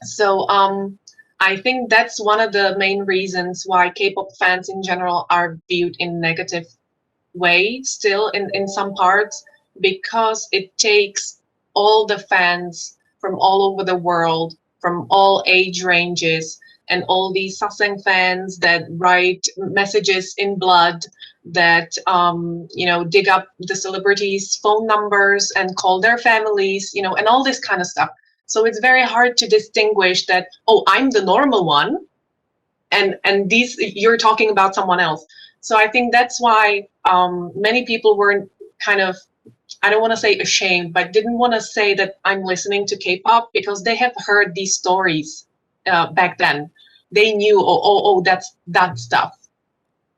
So I think that's one of the main reasons why K-pop fans in general are viewed in negative way still in some parts, because it takes all the fans from all over the world, from all age ranges, and all these sasaeng fans that write messages in blood, that dig up the celebrities' phone numbers and call their families, and all this kind of stuff. So it's very hard to distinguish that, oh, I'm the normal one, and these, you're talking about someone else. So I think that's why many people weren't kind of, I don't want to say ashamed, but didn't want to say that I'm listening to K-pop, because they have heard these stories back then. They knew, that's that stuff.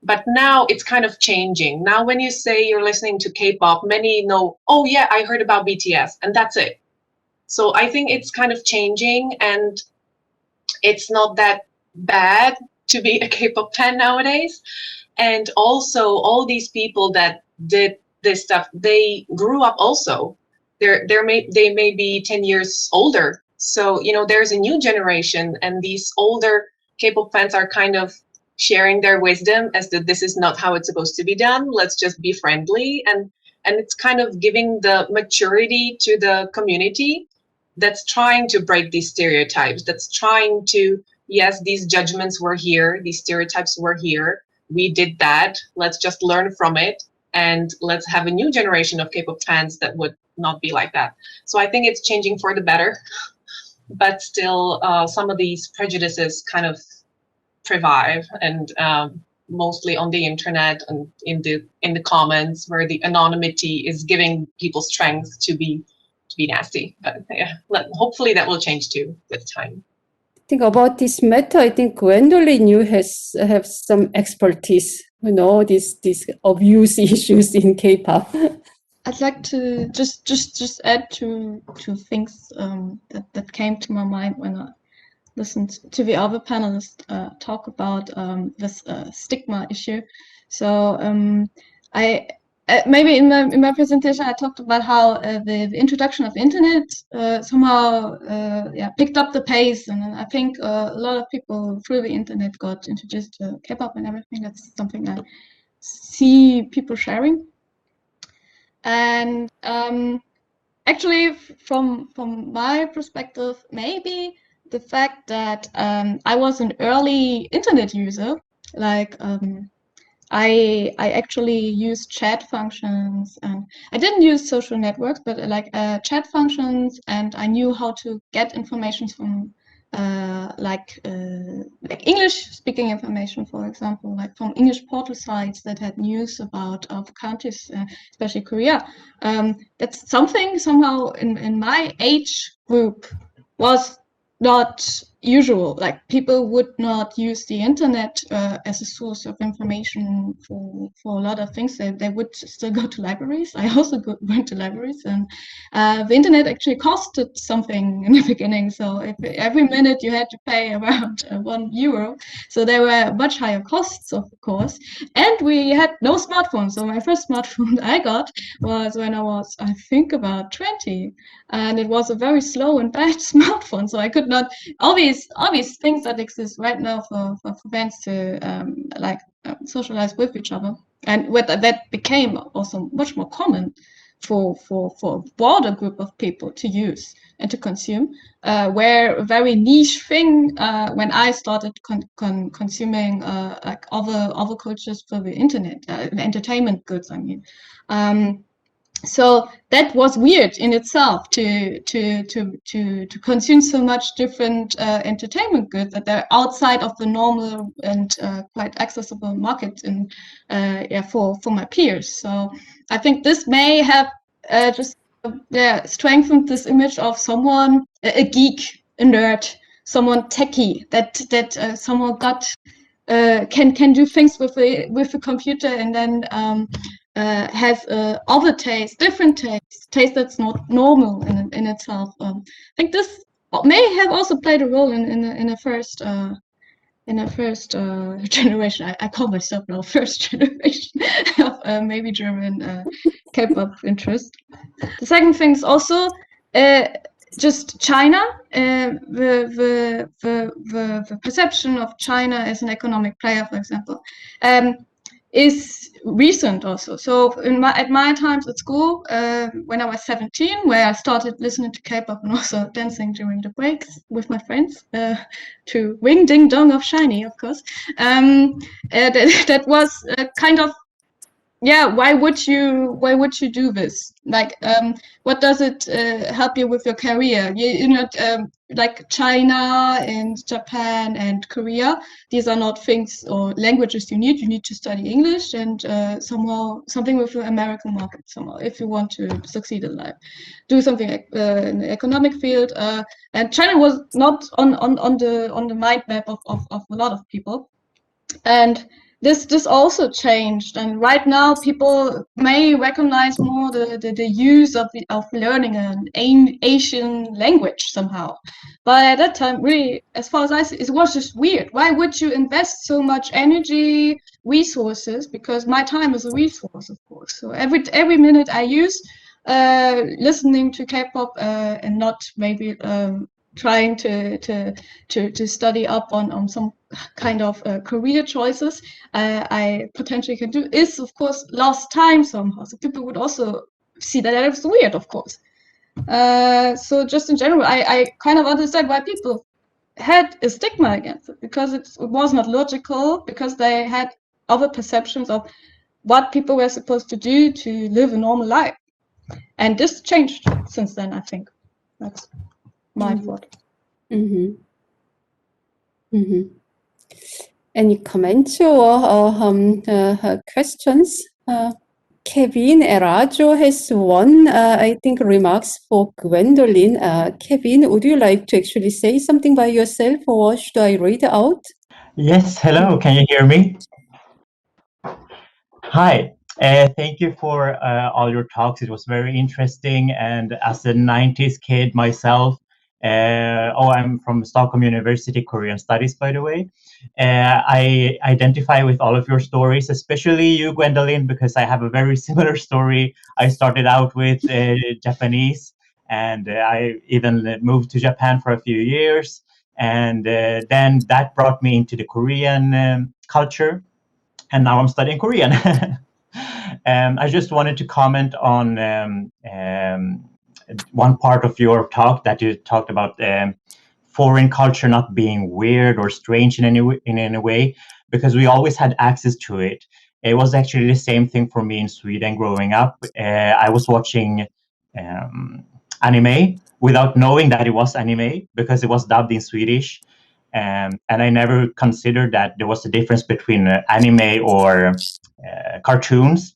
But now it's kind of changing. Now when you say you're listening to K-pop, many know, oh yeah, I heard about BTS, and that's it. So I think it's kind of changing, and it's not that bad to be a K-pop fan nowadays. And also all these people that did this stuff, they grew up also. They may be 10 years older. So, there's a new generation, and these older K-pop fans are kind of sharing their wisdom as that this is not how it's supposed to be done. Let's just be friendly. And it's kind of giving the maturity to the community that's trying to break these stereotypes, that's trying to, yes, these judgments were here, these stereotypes were here, we did that, let's just learn from it, and let's have a new generation of K-pop fans that would not be like that. So I think it's changing for the better, but still some of these prejudices kind of prevail, and mostly on the internet and in the comments, where the anonymity is giving people strength to be nasty. But yeah, hopefully that will change too with time. I think about this matter, I think Gwendolyn, you have some expertise, these abuse issues in K-pop. I'd like to just add two things that came to my mind when I listened to the other panelists talk about this stigma issue. So I maybe in my presentation I talked about how the introduction of internet somehow picked up the pace, and I think a lot of people through the internet got introduced to K-pop and everything. That's something I see people sharing. And actually, from my perspective, maybe the fact that I was an early internet user, like I actually used chat functions, and I didn't use social networks, but like chat functions, and I knew how to get information from like English speaking information, for example, like from English portal sites that had news about other countries, especially Korea. That's something somehow in my age group was not usual. Like people would not use the internet as a source of information for a lot of things. They would still go to libraries. I also went to libraries, and the internet actually costed something in the beginning. So every minute you had to pay around €1. So there were much higher costs, of course. And we had no smartphones. So my first smartphone I got was when I was, I think, about 20. And it was a very slow and bad smartphone. So I could not, all these things that exist right now for fans to socialize with each other. And that became also much more common for a broader group of people to use and to consume, where a very niche thing when I started consuming like other cultures for the internet, entertainment goods, I mean. So that was weird in itself to consume so much different entertainment goods that they're outside of the normal and quite accessible market for my peers. So I think this may have just strengthened this image of someone, a geek, a nerd, someone techie, that someone got can do things with the computer, and then has other taste, different taste that's not normal in itself. I think this may have also played a role in the first generation. I call myself now first generation of maybe German K-pop interest. The second thing is also just China. The perception of China as an economic player, for example, is recent also. So at my times at school, when I was 17, where I started listening to K-pop and also dancing during the breaks with my friends to Wing Ding Dong of Shiny, of course. That was kind of, why would you do this? Like, what does it help you with your career? You know, like China and Japan and Korea, these are not things or languages you need. You need to study English and something with the American market somehow if you want to succeed in life. Do something in the economic field. And China was not on the mind map of a lot of people. And this also changed, and right now people may recognize more the use of learning an Asian language somehow. But at that time, really, as far as I see, it was just weird. Why would you invest so much energy, resources? Because my time is a resource, of course. So every minute I use listening to K-pop and not maybe trying to study up on some kind of career choices I potentially can do is, of course, lost time somehow. So people would also see that it's weird, of course. So just in general, I kind of understand why people had a stigma against it, because it was not logical, because they had other perceptions of what people were supposed to do to live a normal life. And this changed since then, I think. That's my thought. Mm-hmm. Mm-hmm. Any comments or questions? Kevin Erajo has one, I think, remarks for Gwendolyn. Kevin, would you like to actually say something by yourself, or should I read out? Yes, hello, can you hear me? Hi, thank you for all your talks. It was very interesting, and as a 90s kid myself, I'm from Stockholm University, Korean Studies, by the way. I identify with all of your stories, especially you, Gwendolyn, because I have a very similar story. I started out with Japanese, and I even moved to Japan for a few years. And then that brought me into the Korean culture. And now I'm studying Korean. I just wanted to comment on one part of your talk that you talked about foreign culture not being weird or strange in any way, because we always had access to it. it was actually the same thing for me in Sweden growing up. I was watching anime without knowing that it was anime because it was dubbed in Swedish. And I never considered that there was a difference between anime or cartoons.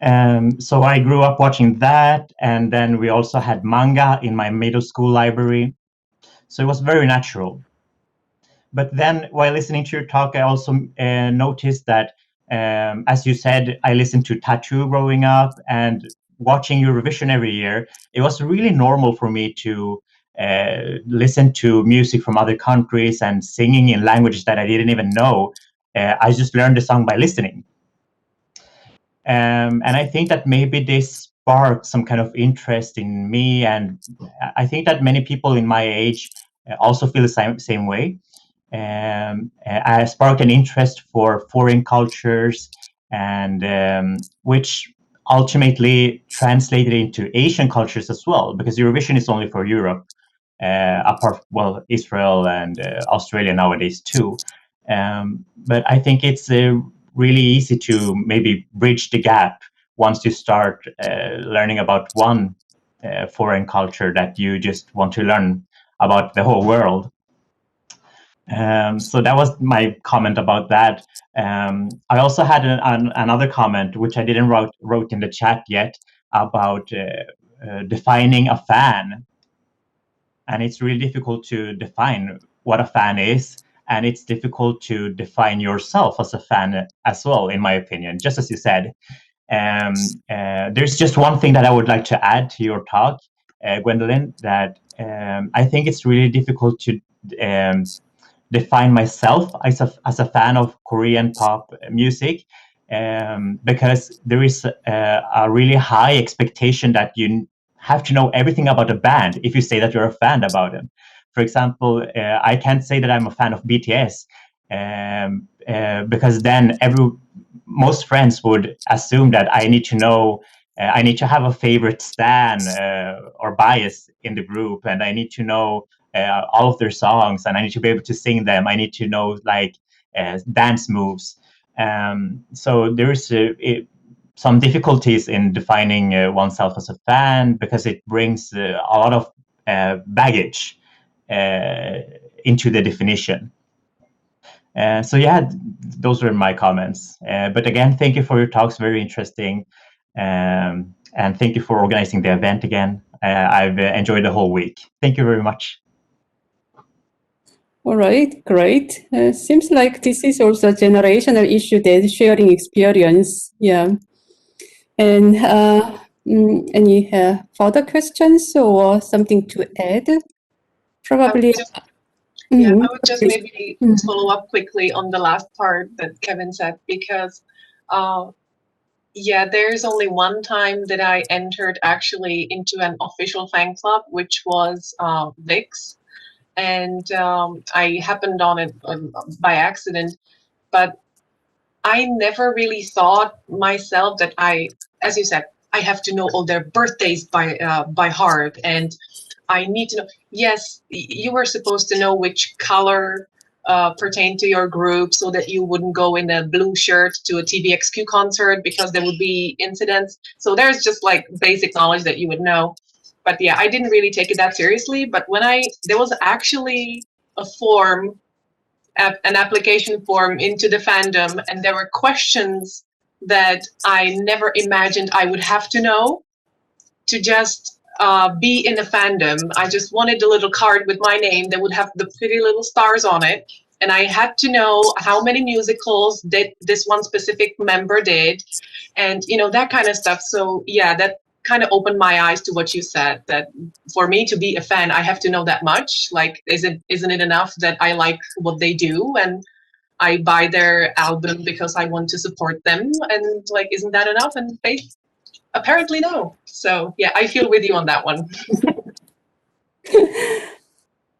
So I grew up watching that, and then we also had manga in my middle school library. So it was very natural. But then while listening to your talk, I also noticed that, as you said, I listened to Tattoo growing up, and watching Eurovision every year, it was really normal for me to listen to music from other countries and singing in languages that I didn't even know. I just learned the song by listening. And I think that maybe this sparked some kind of interest in me, and I think that many people in my age also feel the same way. I sparked an interest for foreign cultures, and which ultimately translated into Asian cultures as well, because Eurovision is only for Europe, apart, well, Israel and Australia nowadays too. But I think it's really easy to maybe bridge the gap once you start learning about one foreign culture that you just want to learn about the whole world. So that was my comment about that. I also had another comment, which I didn't wrote in the chat yet, about defining a fan. And it's really difficult to define what a fan is, and it's difficult to define yourself as a fan as well, in my opinion, just as you said. There's just one thing that I would like to add to your talk, Gwendolyn, that I think it's really difficult to define myself as a fan of Korean pop music, because there is a really high expectation that you have to know everything about a band if you say that you're a fan about them. For example, I can't say that I'm a fan of BTS because then most friends would assume that I need to know, I need to have a favorite stan or bias in the group, and I need to know all of their songs, and I need to be able to sing them. I need to know like dance moves. So there's some difficulties in defining oneself as a fan, because it brings a lot of baggage into the definition. So yeah, those were my comments. But again, thank you for your talks, very interesting. And thank you for organizing the event again. I've enjoyed the whole week. Thank you very much. All right, great. Seems like this is also a generational issue, that sharing experience. Yeah. And any further questions or something to add? Probably. Yeah, I would just maybe follow up quickly on the last part that Kevin said, because yeah, there's only one time that I entered actually into an official fan club, which was VIX. And I happened on it by accident, but I never really thought myself that as you said, I have to know all their birthdays by heart, and I need to know. Yes, you were supposed to know which color pertained to your group, so that you wouldn't go in a blue shirt to a TVXQ concert because there would be incidents. So there's just like basic knowledge that you would know. But yeah, I didn't really take it that seriously. But when there was actually a form, an application form into the fandom, and there were questions that I never imagined I would have to know to just be in the fandom. I just wanted a little card with my name that would have the pretty little stars on it. And I had to know how many musicals that this one specific member did, and that kind of stuff. So yeah, that kind of opened my eyes to what you said, that for me to be a fan, I have to know that much. Like, isn't it enough that I like what they do and I buy their album because I want to support them? And like, isn't that enough? And apparently no. So yeah, I feel with you on that one.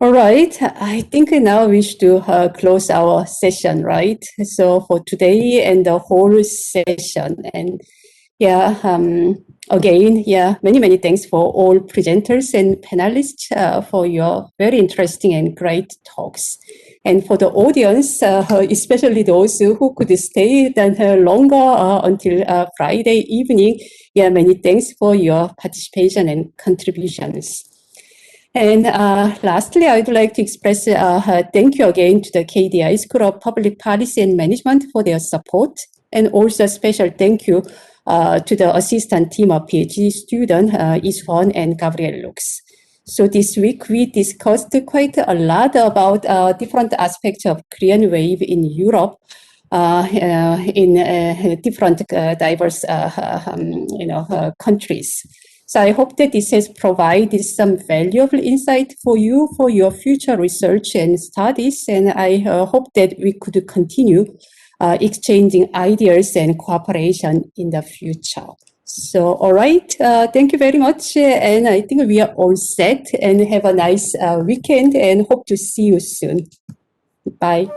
All right, I think now we should close our session, right? So for today and the whole session, and yeah, again, yeah, many thanks for all presenters and panelists for your very interesting and great talks. And for the audience, especially those who could stay longer until Friday evening, yeah, many thanks for your participation and contributions. And lastly, I would like to express thank you again to the KDI School of Public Policy and Management for their support, and also a special thank you to the assistant team of PhD student Iswon and Gabriel Lux. So this week we discussed quite a lot about different aspects of Korean wave in Europe, in different diverse countries. So I hope that this has provided some valuable insight for you for your future research and studies, and I hope that we could continue exchanging ideas and cooperation in the future. So, all right, thank you very much, and I think we are all set, and have a nice weekend, and hope to see you soon. Bye.